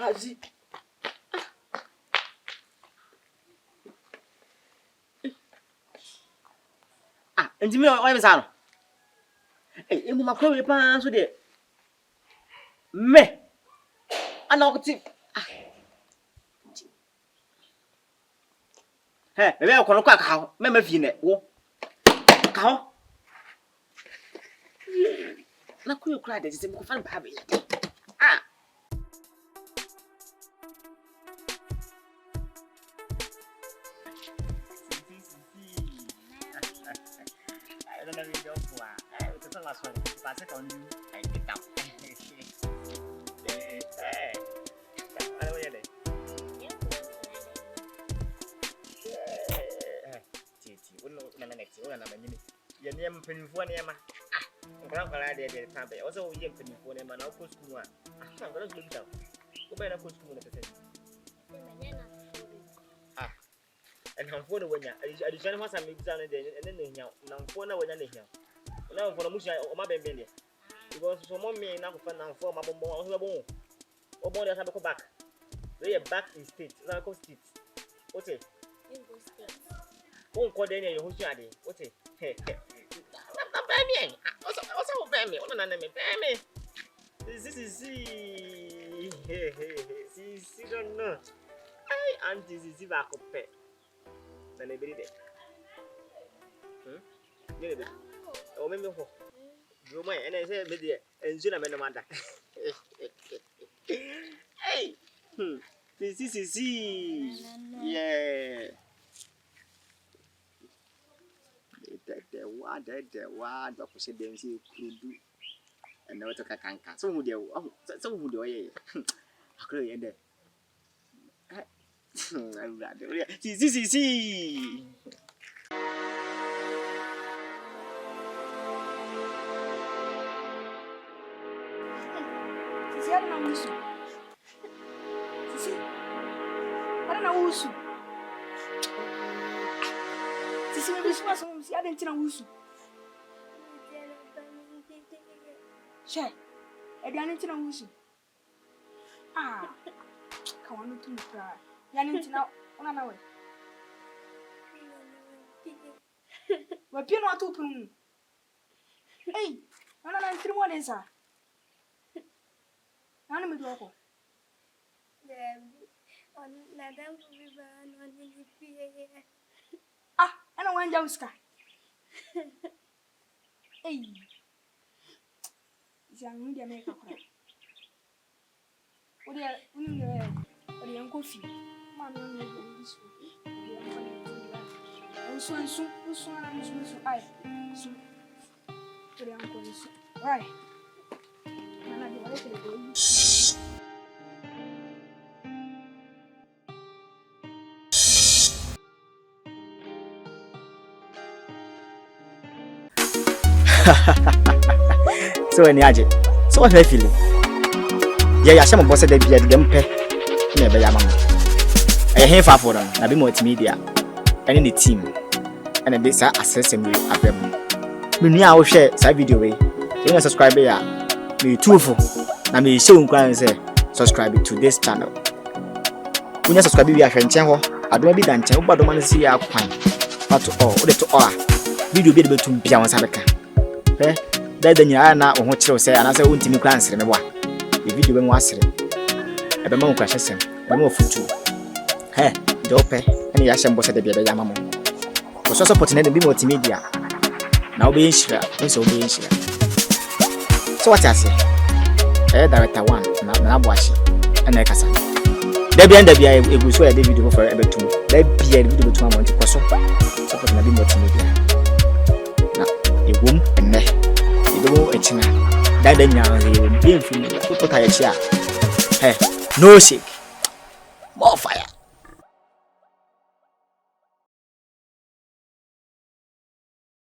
Auntie. Auntie, me why me say no? Eh, me makro we pan so de. Me. Ana okoti. Hey, me be ko kwa ka me ma fi ne wo. Ka ho. Na ko kura de se me ko fa ba ba. Ah. I don't know if you're for. It's the last one. Pass it on you. I get up. Hey. I don't know. Titi, we know na next. We na manyini. Ye niem penifo na ma. Nkora de pampe. Also we yem penifo na ma na ko school a. Nkora school bitaw. Ko be na ko school na pese. And I'm for the winner. I just want some exam and then now for na wanya lehia. Na for musha o ma bembe because so mom me na ko fa na for ma bombo o so bon. O bon dey go back. We back in state. Na ko state. Okay. In go state. Won ko dey na your hosu ade. Okay. Na ba me. O ba me. O na me. Ba me. This is see don't know. Ai Auntie Cicy ba ko pe. Na nebiri de. Nebe. O me ho. Bro mai ene se me de enzu na me no manda. Hey. Cicy. Yeah. The one ba ko se dem se kudu. And now to kanka. So who de oye. Akro ye de. I'm glad. Cicy. Cicy, me biswa so si adentina wusu. She, adentina wusu. Ah. Ka wonu tu kra. Ya nentina ona na we. Wa pie no atu pun. Hey, ona na ntiri mo densa. Ana me do ko. On la dame bi ba no ni pie. Ah, ana wanja uska. Hey. Jangu dia me ka kra. Odi an kofi. Ma no ni bisu. Usu ai. Su. Odi an kofi. Right. Mana dia wale tele go. So any aje. So what you feeling? Yeah, some boss dey be dem pe. Na be ya mama. Eh he fa for na be multimedia. And the team. And then this assessment abem. Me nua wo hwe sa video we. You subscribe ya. Me tuofo. Na me show nkwan say subscribe to this channel. When you subscribe we ahwe nchen ho. Adoma bi da nchen wo badoma no si ya kwan. But oh, o de to oh. Video bi de betum bia won sa beka. Eh, da nya na wo ho kire say anase wo ntimi kwan sere me boa. The video be mo asere. E be ma wo kwahye sem. Be ma ofutu. Eh, de ope. Ene ya hyem bo se de bia be ya mamo. Ko so support na de bi multimedia. Na wo be nhira, nso wo be nhira. So what I say? Director 1 na boache. Ene kasa. Da bia egu so ya de video for ebetum. Da bia video betum amon ko so. Support na bi multimedia. Na egum enne. Edo echina. Da nya he bi mfini. Ko ta ya chia. Hey, no shake. More fire.